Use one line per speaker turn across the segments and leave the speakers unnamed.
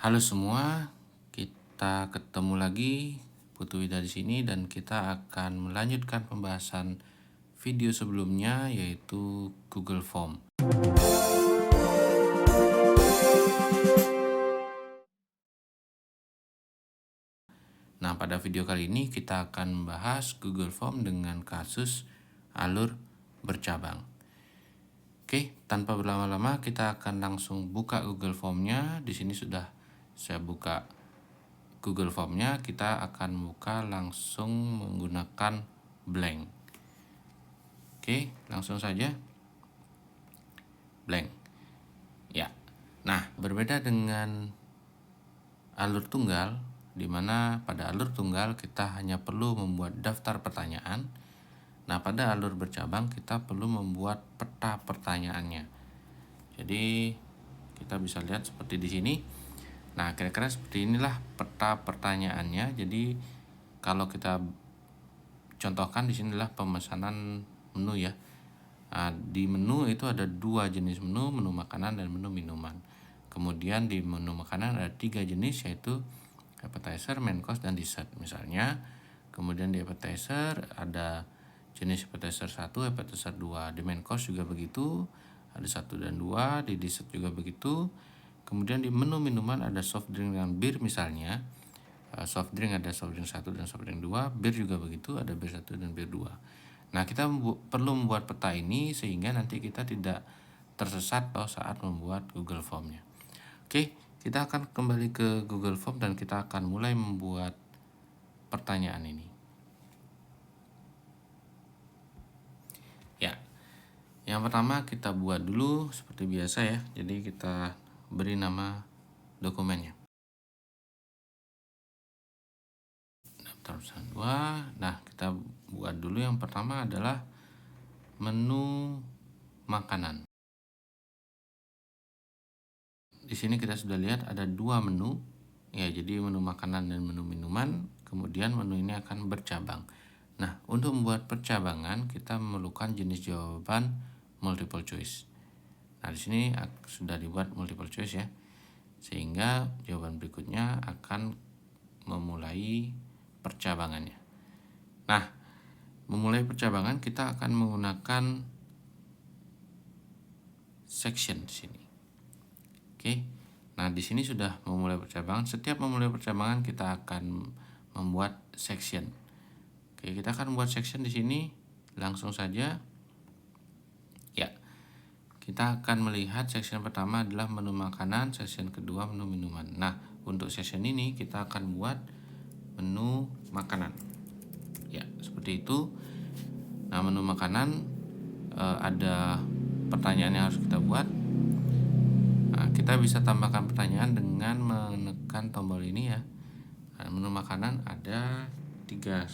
Halo semua, kita ketemu lagi Putu Wida di sini dan kita akan melanjutkan pembahasan video sebelumnya yaitu Google Form. Nah, pada video kali ini kita akan membahas Google Form dengan kasus alur bercabang. Oke, tanpa berlama-lama kita akan langsung buka Google Form-nya. Di sini sudah saya buka Google Form-nya, kita akan buka langsung menggunakan blank. Oke, langsung saja blank. Ya. Nah, berbeda dengan alur tunggal, di mana pada alur tunggal kita hanya perlu membuat daftar pertanyaan. Nah, pada alur bercabang kita perlu membuat peta pertanyaannya. Jadi, kita bisa lihat seperti di sini. Nah, kira-kira seperti inilah peta pertanyaannya. Jadi, kalau kita contohkan di sinilah pemesanan menu ya. Nah, di menu itu ada dua jenis menu makanan dan menu minuman. Kemudian di menu makanan ada 3 jenis, yaitu appetizer, main course, dan dessert misalnya. Kemudian di appetizer ada jenis appetizer 1, appetizer 2. Di main course juga begitu, ada 1 dan 2. Di dessert juga begitu. Kemudian di menu minuman ada soft drink dan bir misalnya. Soft drink ada soft drink 1 dan soft drink 2. Bir juga begitu, ada bir 1 dan bir 2. Nah, kita perlu membuat peta ini sehingga nanti kita tidak tersesat saat membuat Google Form-nya. Oke, kita akan kembali ke Google Form dan kita akan mulai membuat pertanyaan ini. Ya, yang pertama kita buat dulu seperti biasa ya. Jadi kita beri nama dokumennya. Daftar pesan 2. Nah, kita buat dulu yang pertama adalah menu makanan. Di sini kita sudah lihat ada 2 menu. Ya, jadi menu makanan dan menu minuman. Kemudian menu ini akan bercabang. Nah, untuk membuat percabangan kita memerlukan jenis jawaban multiple choice. Nah, di sini sudah dibuat multiple choice ya. Sehingga jawaban berikutnya akan memulai percabangannya. Nah, memulai percabangan kita akan menggunakan section di sini. Oke. Nah, di sini sudah memulai percabangan. Setiap memulai percabangan kita akan membuat section. Oke, kita akan membuat section di sini langsung saja. Ya. Kita akan melihat section pertama adalah menu makanan, section kedua menu minuman. Nah, untuk section ini kita akan buat menu makanan. Ya, seperti itu. Nah, menu makanan ada pertanyaan yang harus kita buat. Nah, kita bisa tambahkan pertanyaan dengan menekan tombol ini ya. Nah, menu makanan ada 3.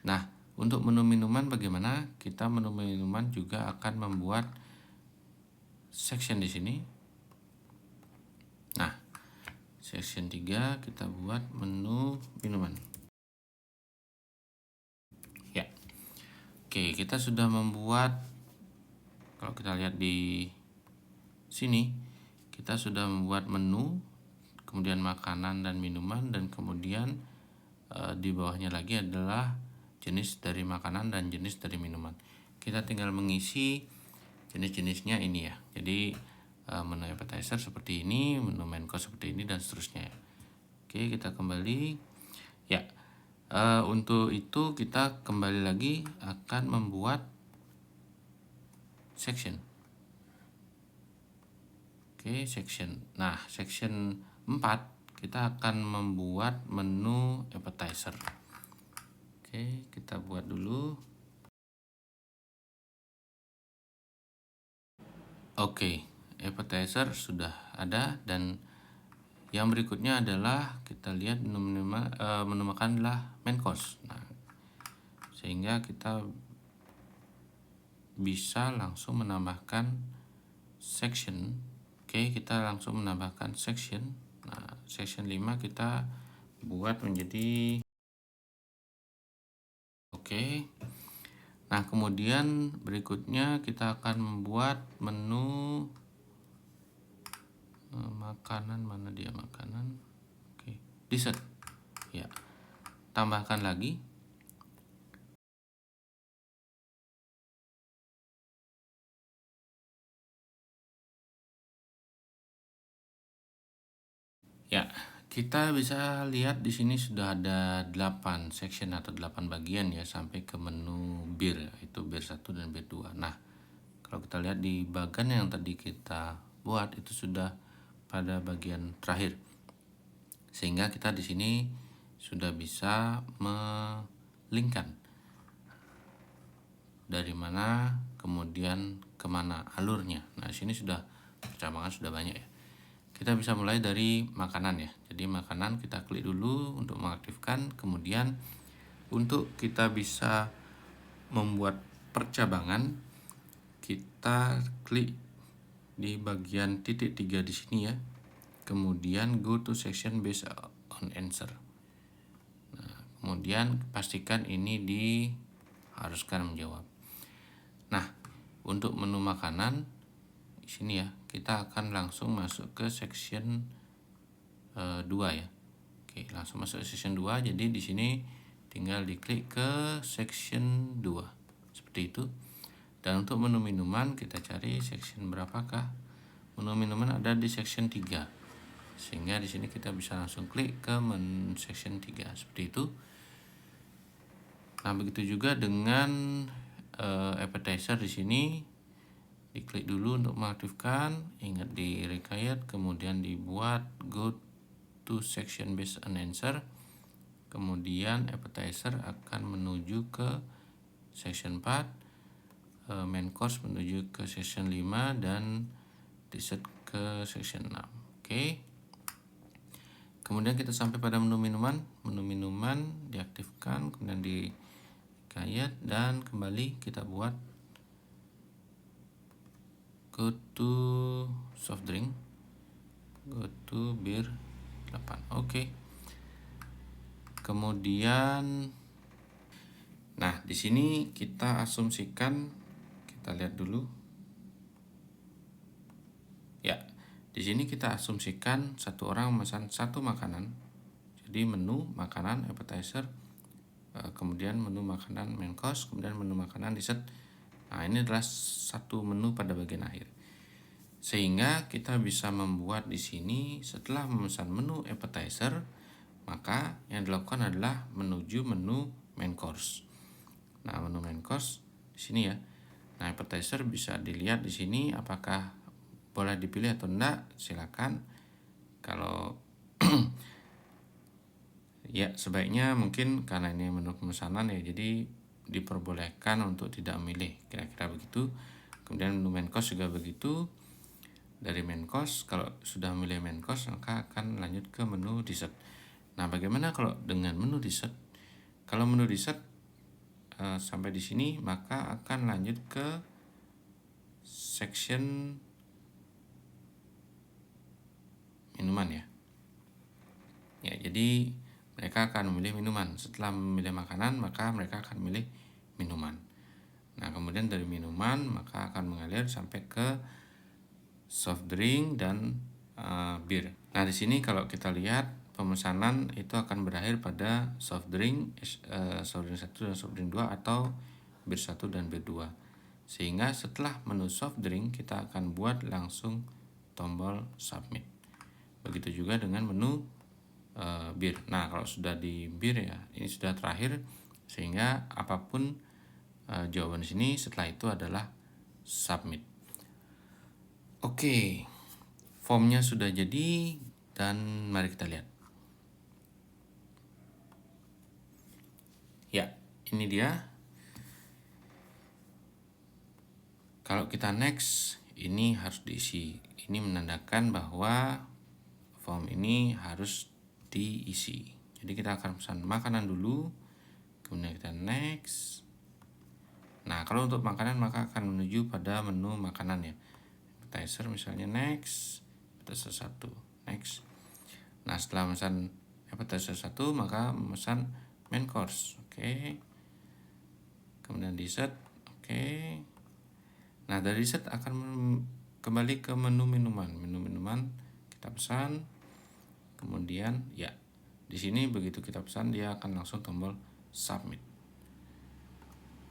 Nah, untuk menu minuman bagaimana? Kita menu minuman juga akan membuat section di sini. Nah, section 3 kita buat menu minuman. Ya. Oke, kita sudah membuat, kalau kita lihat di sini, kita sudah membuat menu, kemudian makanan dan minuman, dan kemudian di bawahnya lagi adalah jenis dari makanan dan jenis dari minuman. Kita tinggal mengisi jenis-jenisnya ini ya. Jadi menu appetizer seperti ini, menu main course seperti ini, dan seterusnya. Oke, kita kembali. Ya, untuk itu kita kembali lagi akan membuat section. Oke, section. Nah, section 4 kita akan membuat menu appetizer. Oke, kita buat dulu. Oke, appetizer sudah ada, dan yang berikutnya adalah kita lihat menu makan adalah main course. Nah, sehingga kita bisa langsung menambahkan section. Oke, kita langsung menambahkan section. Nah, section 5 kita buat menjadi oke. Nah, kemudian berikutnya kita akan membuat menu makanan. Mana dia makanan? Oke, dessert. Ya, tambahkan lagi. Ya, kita bisa lihat di sini sudah ada 8 section atau 8 bagian ya sampai ke menu bir, itu bir 1 dan bir 2. Nah, kalau kita lihat di bagian yang tadi kita buat itu sudah pada bagian terakhir. Sehingga kita di sini sudah bisa melingkan dari mana kemudian kemana alurnya. Nah, di sini sudah percambangan sudah banyak ya. Kita bisa mulai dari makanan ya. Jadi makanan kita klik dulu untuk mengaktifkan, kemudian untuk kita bisa membuat percabangan kita klik di bagian titik 3 di sini ya. Kemudian go to section based on answer. Nah, kemudian pastikan ini diharuskan menjawab. Nah, untuk menu makanan di sini ya, kita akan langsung masuk ke section 2 ya. Oke, langsung masuk ke section 2. Jadi di sini tinggal diklik ke section 2. Seperti itu. Dan untuk menu minuman kita cari section berapakah? Menu minuman ada di section 3. Sehingga di sini kita bisa langsung klik ke menu section 3 seperti itu. Nah, begitu juga dengan appetizer di sini. Diklik dulu untuk mengaktifkan, ingat di required, kemudian dibuat go to section based on answer. Kemudian appetizer akan menuju ke section 4, main course menuju ke section 5, dan dessert ke section 6. Oke. Kemudian kita sampai pada menu minuman. Menu minuman diaktifkan, kemudian di required, dan kembali kita buat go to soft drink, go to bir 8. Oke. Kemudian nah, di sini kita asumsikan, kita lihat dulu. Ya, di sini kita asumsikan satu orang memesan satu makanan. Jadi menu makanan appetizer, kemudian menu makanan main course, kemudian menu makanan dessert. Nah, ini adalah satu menu pada bagian akhir. Sehingga kita bisa membuat di sini setelah memesan menu appetizer, maka yang dilakukan adalah menuju menu main course. Nah, menu main course di sini ya. Nah, appetizer bisa dilihat di sini apakah boleh dipilih atau enggak, silakan. Kalau ya sebaiknya mungkin karena ini menu pemesanan ya, jadi diperbolehkan untuk tidak memilih, kira-kira begitu. Kemudian menu main course juga begitu. Dari main course, kalau sudah memilih main course maka akan lanjut ke menu dessert. Nah, bagaimana kalau dengan menu dessert? Kalau menu dessert sampai di sini maka akan lanjut ke section minuman ya. Ya, jadi mereka akan memilih minuman. Setelah memilih makanan maka mereka akan memilih minuman. Nah, kemudian dari minuman maka akan mengalir sampai ke soft drink dan bir. Nah, di sini kalau kita lihat pemesanan itu akan berakhir pada soft drink 1 dan soft drink 2 atau bir 1 dan bir 2. Sehingga setelah menu soft drink kita akan buat langsung tombol submit. Begitu juga dengan menu bir. Nah, kalau sudah di bir ya, ini sudah terakhir, sehingga apapun jawaban di sini setelah itu adalah submit. Oke, formnya sudah jadi dan mari kita lihat. Ya, ini dia. Kalau kita next, ini harus diisi. Ini menandakan bahwa form ini harus diisi. Jadi kita akan pesan makanan dulu, kemudian kita next. Nah, kalau untuk makanan maka akan menuju pada menu makanan ya. Appetizer misalnya next, appetizer 1, next. Nah, setelah memesan appetizer 1 maka memesan main course. Oke. Kemudian dessert, Oke. Nah, dari set akan kembali ke menu minuman. Menu minuman kita pesan. Kemudian ya, di sini begitu kita pesan dia akan langsung tombol submit.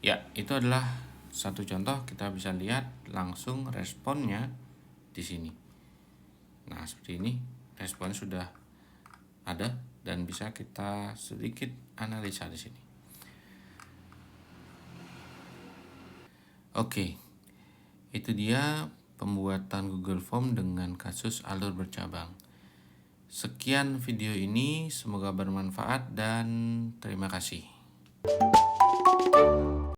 Ya, itu adalah satu contoh, kita bisa lihat langsung responnya di sini. Nah, seperti ini respon sudah ada dan bisa kita sedikit analisa di sini. Oke. Itu dia pembuatan Google Form dengan kasus alur bercabang. Sekian video ini, semoga bermanfaat dan terima kasih.